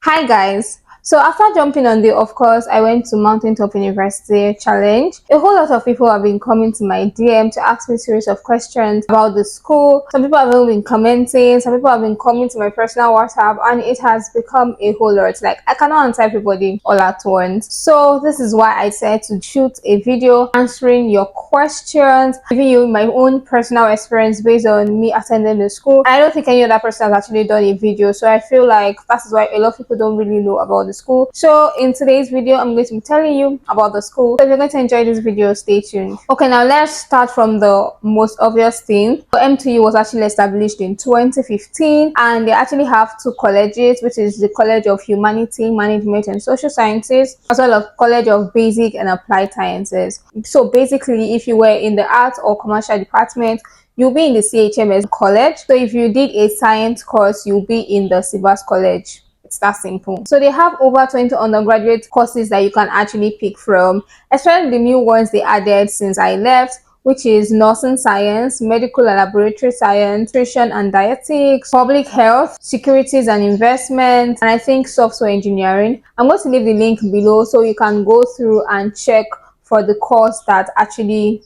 Hi guys. So after jumping on the of course I went to Mountaintop University challenge. A whole lot of people have been coming to my DM to ask me a series of questions about the school. Some people have even been commenting, some people have been coming to my personal WhatsApp, and it has become a whole lot. Like I cannot answer everybody all at once. So this is why I said to shoot a video answering your questions, giving you my own personal experience based on me attending the school. I don't think any other person has actually done a video, so I feel like that is why a lot of people don't really know about the school. So in today's video I'm going to be telling you about the school. So if you're going to enjoy this video, stay tuned. Okay, now let's start from the most obvious thing. MTU was actually established in 2015, and they actually have two colleges, which is the College of Humanity, Management and Social Sciences, as well as College of Basic and Applied Sciences. So basically, if you were in the arts or commercial department, you'll be in the CHMS college. So if you did a science course, you'll be in the CBAS college. It's that simple. So they have over 20 undergraduate courses that you can actually pick from, especially the new ones they added since I left, which is nursing science, medical and laboratory science, nutrition and dietetics, public health, securities and investment, and I think software engineering. I'm going to leave the link below so you can go through and check for the course that actually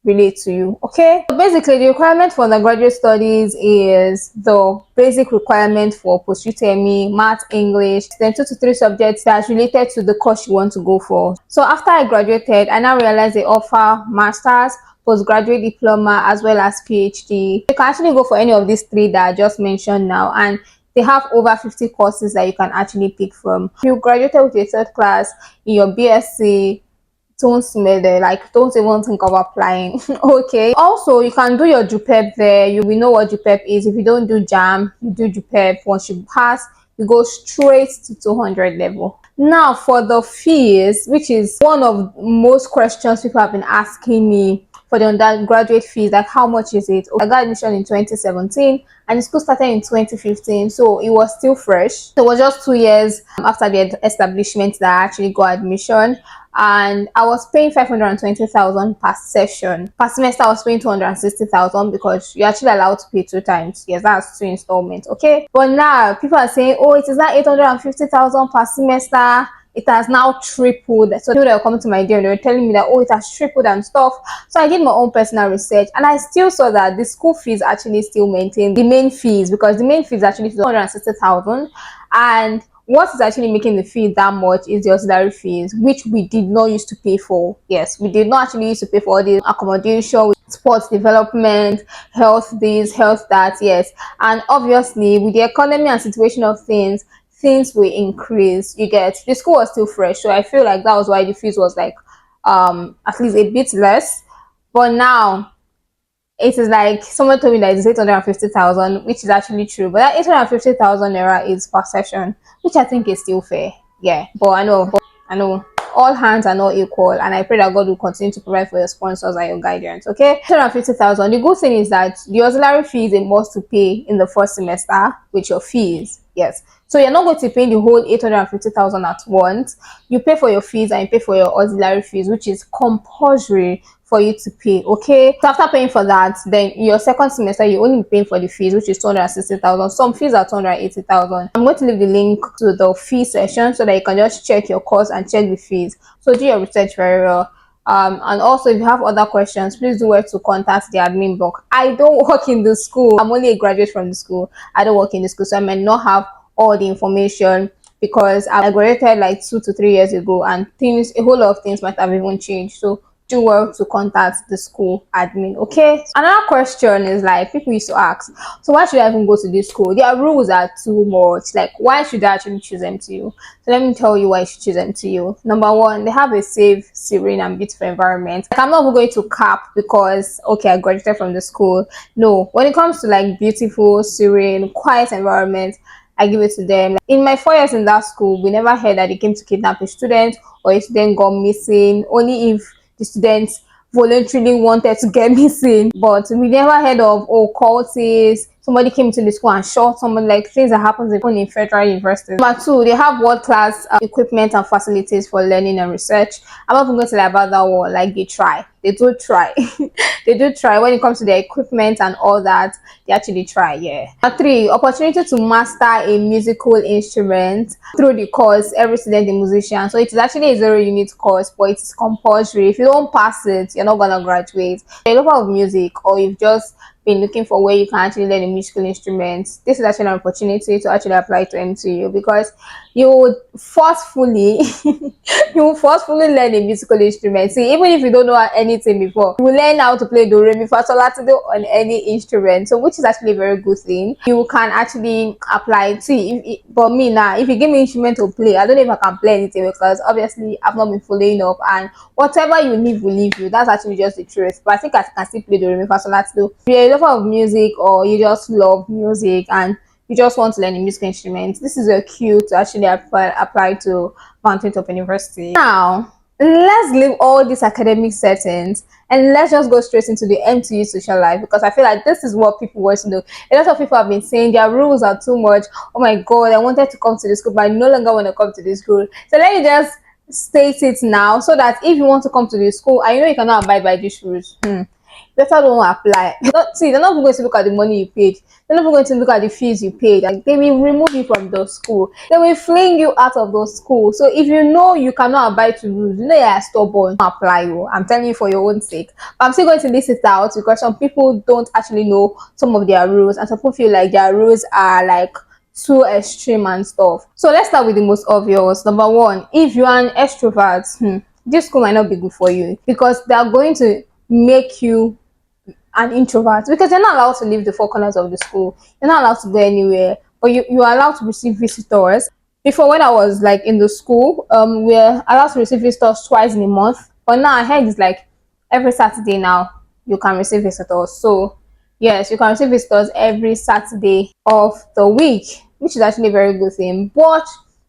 relate to you. Okay, so basically the requirement for the graduate studies is the basic requirement for post UTME, math, English, then 2 to 3 subjects that's related to the course you want to go for. So after I graduated, I now realized they offer masters, postgraduate diploma, as well as PhD. You can actually go for any of these three that I just mentioned now, and they have over 50 courses that you can actually pick from. If you graduated with a third class in your BSc, don't don't even think of applying. Okay, also you can do your JUPEP there. You will know what JUPEP is. If you don't do Jamb, you do JUPEP. Once you pass, you go straight to 200 level. Now for the fees, which is one of most questions people have been asking me for the undergraduate fees, like how much is it? I got admission in 2017 and the school started in 2015, so it was still fresh. So it was just 2 years after the establishment that I actually got admission, and I was paying 520,000 per session. Per semester I was paying 260,000 because you're actually allowed to pay 2 times. Yes, that's 2 installments. Okay, but now people are saying, oh, it is not 850,000 per semester, it has now tripled. So people that were coming to my DM, they were telling me that, oh, it has tripled and stuff. So I did my own personal research, and I still saw that the school fees actually still maintain the main fees, because the main fees actually 260,000, and what is actually making the fee that much is the auxiliary fees, which we did not used to pay for. Yes, we did not actually used to pay for all the accommodation, sports development, health this, health that. Yes, and obviously with the economy and situation of things will increase. You get, the school was still fresh, so I feel like that was why the fees was like at least a bit less. But now it is like someone told me that it's 850,000, which is actually true. But that 850,000 naira is per session, which I think is still fair. Yeah, but I know all hands are not equal, and I pray that God will continue to provide for your sponsors and your guidance. Okay, 850,000. The good thing is that the auxiliary fee is a must to pay in the first semester with your fees. Yes, so you're not going to pay the whole 850,000 at once. You pay for your fees and you pay for your auxiliary fees, which is compulsory for you to pay. Okay, so after paying for that, then your second semester you only paying for the fees, which is 260,000. Some fees are 280,000. I'm going to leave the link to the fee section so that you can just check your course and check the fees. So do your research very well. And also, if you have other questions, please do where to contact the admin block. I don't work in the school. I'm only a graduate from the school. I don't work in the school, so I may not have all the information, because I graduated like 2 to 3 years ago, and a whole lot of things might have even changed. So do well to contact the school admin. Okay, another question is, like, people used to ask, so why should I even go to this school? Their rules are too much. Like, why should I actually choose MTU? So let me tell you why you should choose MTU. Number one, they have a safe, serene and beautiful environment. Like, I'm not even going to cap because okay, I graduated from the school. No, when it comes to like beautiful, serene, quiet environment, I give it to them. In my 4 years in that school, we never heard that they came to kidnap a student or a student got missing, only if the students voluntarily wanted to get missing. But we never heard of, oh, cultists, somebody came to the school and shot someone, like things that happens even in federal universities. Number two, they have world-class equipment and facilities for learning and research. I'm not even going to lie about that one. Like they do try. They do try when it comes to their equipment and all that. They actually try, yeah. Number three, opportunity to master a musical instrument through the course. Every student is a musician, so it is actually a 0 unit course, but it is compulsory. If you don't pass it, you're not gonna graduate. If you're a lover of music, or you've just been looking for where you can actually learn a musical instrument, this is actually an opportunity to actually apply to MTU, because you would forcefully you will forcefully learn a musical instrument. See, even if you don't know anything before, you will learn how to play do re mi fa sol la ti do on any instrument, so which is actually a very good thing. You can actually apply. See, but me now, if you give me instrument to play, I don't know if I can play anything, because obviously I've not been following up, and whatever you leave will leave you. That's actually just the truth. But I think I can still play do re mi fa sol la ti do. If you're a lover of music, or you just love music and you just want to learn a musical instrument, this is a cue to actually apply to Mountain Top University. Now, let's leave all these academic settings and let's just go straight into the MTU social life, because I feel like this is what people want to know. A lot of people have been saying their rules are too much. Oh my god, I wanted to come to the school, but I no longer want to come to the school. So let me just state it now, so that if you want to come to the school and you know you cannot abide by these rules, better don't apply. See, they're not even going to look at the money you paid. They're not even going to look at the fees you paid. Like, they will remove you from the school. They will fling you out of the school. So if you know you cannot abide to rules, you know you are stubborn, don't apply. You. I'm telling you for your own sake. But I'm still going to list it out, because some people don't actually know some of their rules, and some people feel like their rules are like too extreme and stuff. So let's start with the most obvious. Number one, if you are an extrovert, this school might not be good for you, because they are going to make you an introvert, because you're not allowed to leave the four corners of the school. You're not allowed to go anywhere, but you are allowed to receive visitors. Before, when I was like in the school, we're allowed to receive visitors twice in a month, but now I heard it's like every Saturday now you can receive visitors. So yes, you can receive visitors every Saturday of the week, which is actually a very good thing. But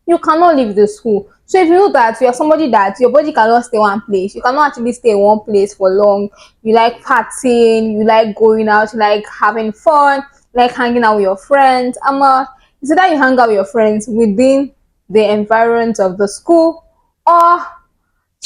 you cannot leave the school. So if you know that you are somebody that your body cannot stay one place, you cannot actually stay in one place for long. You like partying, you like going out, you like having fun, you like hanging out with your friends. It's either you hang out with your friends within the environment of the school, or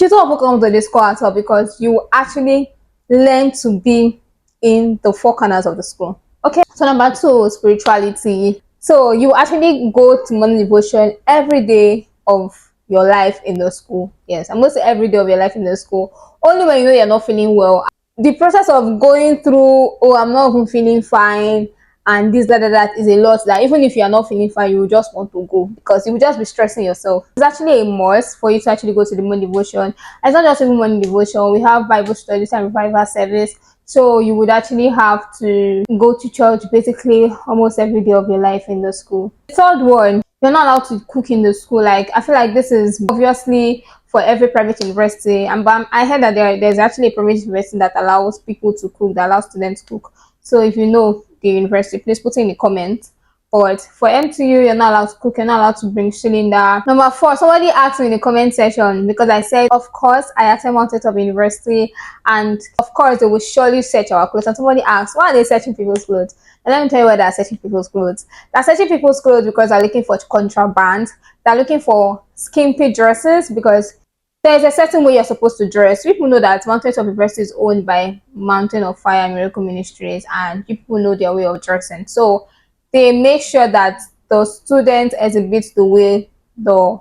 you don't come to the school at all, because you actually learn to be in the four corners of the school. Okay, so number two, spirituality. So you actually go to morning devotion every day of your life in the school. Yes, I'm going to say every day of your life in the school. Only when you know you're not feeling well. The process of going through, oh, I'm not even feeling fine, and this, that is a lot, that even if you're not feeling fine, you will just want to go, because you will just be stressing yourself. It's actually a must for you to actually go to the morning devotion. It's not just even morning devotion, we have Bible studies and revival service. So you would actually have to go to church basically almost every day of your life in the school. The third one, you're not allowed to cook in the school. Like, I feel like this is obviously for every private university, and I heard that there's actually a private university that allows people to cook, that allows students to cook. So if you know the university, please put it in the comments. But for MTU, you're not allowed to cook, you're not allowed to bring cylinder. Number four, somebody asked me in the comment section, because I said, of course, I attend Mountain Top University, and of course, they will surely search our clothes. And somebody asked, why are they searching people's clothes? And let me tell you why they're searching people's clothes. They're searching people's clothes because they're looking for contraband. They're looking for skimpy dresses, because there's a certain way you're supposed to dress. People know that Mountain Top University is owned by Mountain of Fire and Miracle Ministries, and people know their way of dressing. So they make sure that the student exhibits the way the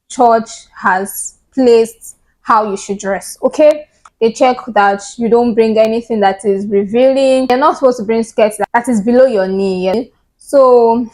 church has placed how you should dress. Okay, they check that you don't bring anything that is revealing. You're not supposed to bring skirts that is below your knee. Yeah? So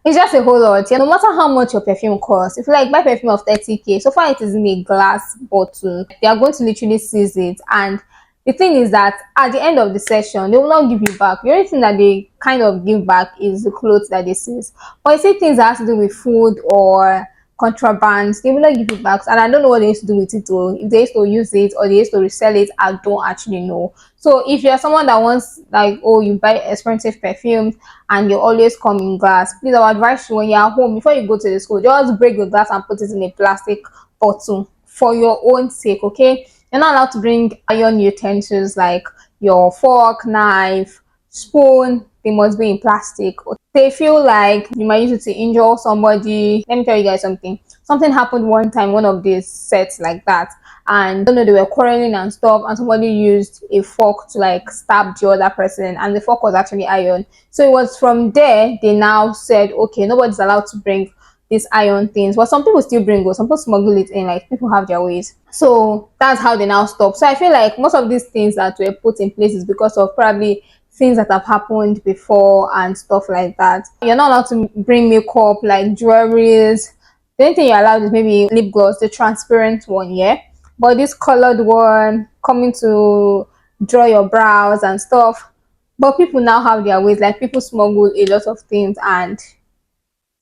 it's just a whole lot. Yeah, no matter how much your perfume costs, if you like buy perfume of 30k, so far it is in a glass bottle, they are going to literally seize it. And the thing is that at the end of the session, they will not give you back. The only thing that they kind of give back is the clothes that they seize. But you see, things that have to do with food or contrabands, they will not give you back. And I don't know what they used to do with it, though. If they used to use it or they used to resell it, I don't actually know. So if you're someone that wants, like, oh, you buy expensive perfumes and you always come in glass, please, I would advise you, when you're at home, before you go to the school, just break the glass and put it in a plastic bottle for your own sake. Okay, you're not allowed to bring iron utensils like your fork, knife, spoon, they must be in plastic. They feel like you might use it to injure somebody. Let me tell you guys something. Something happened one time, one of these sets like that, and I don't know, they were quarreling and stuff, and somebody used a fork to like stab the other person, and the fork was actually iron. So it was from there they now said, okay, nobody's allowed to bring these iron things. But some people still bring it, some people smuggle it in, like people have their ways. So that's how they now stop. So I feel like most of these things that were put in place is because of probably things that have happened before and stuff like that. You're not allowed to bring makeup like jewelries. The only thing you're allowed is maybe lip gloss, the transparent one, yeah. But this colored one coming to draw your brows and stuff. But people now have their ways, like people smuggle a lot of things and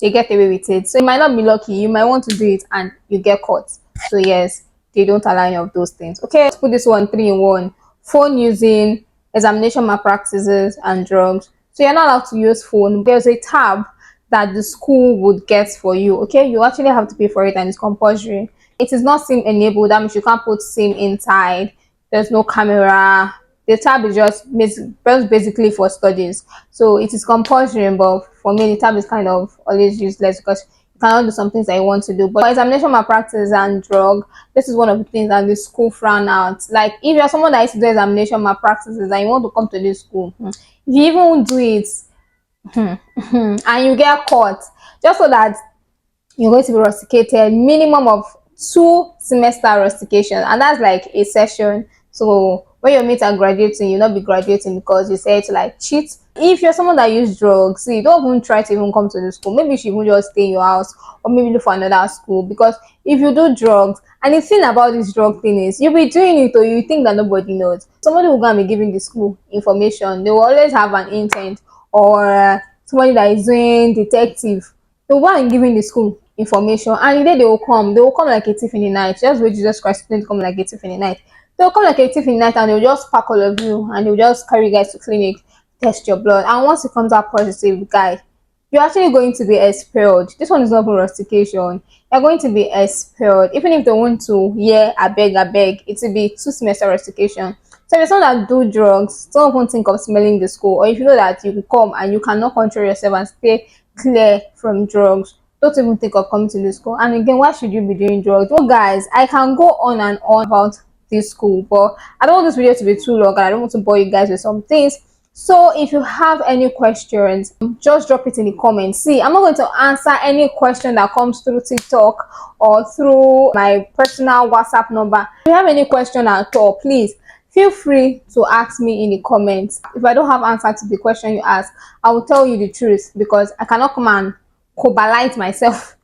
they get away with it. So you might not be lucky, you might want to do it and you get caught. So yes, they don't allow any of those things. Okay, let's put this one 3 in 1. Phone using, examination malpractices, and drugs. So you're not allowed to use phone. There's a tab that the school would get for you. Okay, you actually have to pay for it and it's compulsory. It is not SIM enabled, that means you can't put SIM inside. There's no camera. The tab is just basically for studies, so it is compulsory, but for me the tab is kind of always useless because you cannot do some things that you want to do. But for examination malpractice and drug, this is one of the things that the school frown out. Like if you're someone that used to do examination malpractices and you want to come to this school, if you even do it and you get caught, just so that you're going to be rusticated, minimum of 2 semester rustication, and that's like a session. So when your mates are graduating, you'll not be graduating because you say to like cheat. If you're someone that use drugs, see, don't even try to even come to the school. Maybe you should even just stay in your house or maybe look for another school, because if you do drugs, and the thing about this drug thing is you'll be doing it or you think that nobody knows. Somebody will go and be giving the school information. They will always have an intent, or somebody that is doing detective, they'll go and giving the school information, and the day they will come like a thief in the night. Just where Jesus Christ didn't come like a thief in the night. They'll come like a thief in the night and they'll just pack all of you and they'll just carry you guys to clinic, test your blood, and once it comes out positive, guy, you're actually going to be expelled. This one is not for rustication. You're going to be expelled. Even if they want to, yeah, I beg, it will be 2 semester rustication. So if you're someone that do drugs, don't even think of smelling the school. Or if you know that you can come and you cannot control yourself and stay clear from drugs, don't even think of coming to this school. And again, why should you be doing drugs? Well, guys, I can go on and on about this school, but I don't want this video to be too long and I don't want to bore you guys with some things. So if you have any questions, just drop it in the comments. See, I'm not going to answer any question that comes through TikTok or through my personal WhatsApp number. If you have any question at all, please feel free to ask me in the comments. If I don't have answer to the question you ask, I will tell you the truth, because I cannot come and cobalite myself.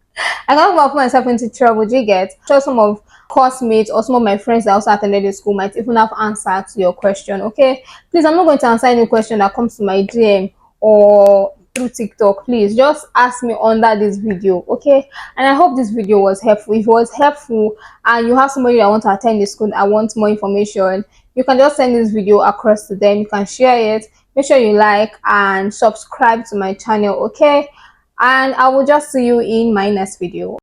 I cannot put myself into trouble. Do you get? Sure, some of classmates or some of my friends that also attended the school might even have answer to your question. Okay, please, I'm not going to answer any question that comes to my DM or through TikTok. Please just ask me under this video, okay? And I hope this video was helpful. If it was helpful and you have somebody that want to attend the school, I want more information, you can just send this video across to them. You can share it. Make sure you like and subscribe to my channel, okay? And I will just see you in my next video.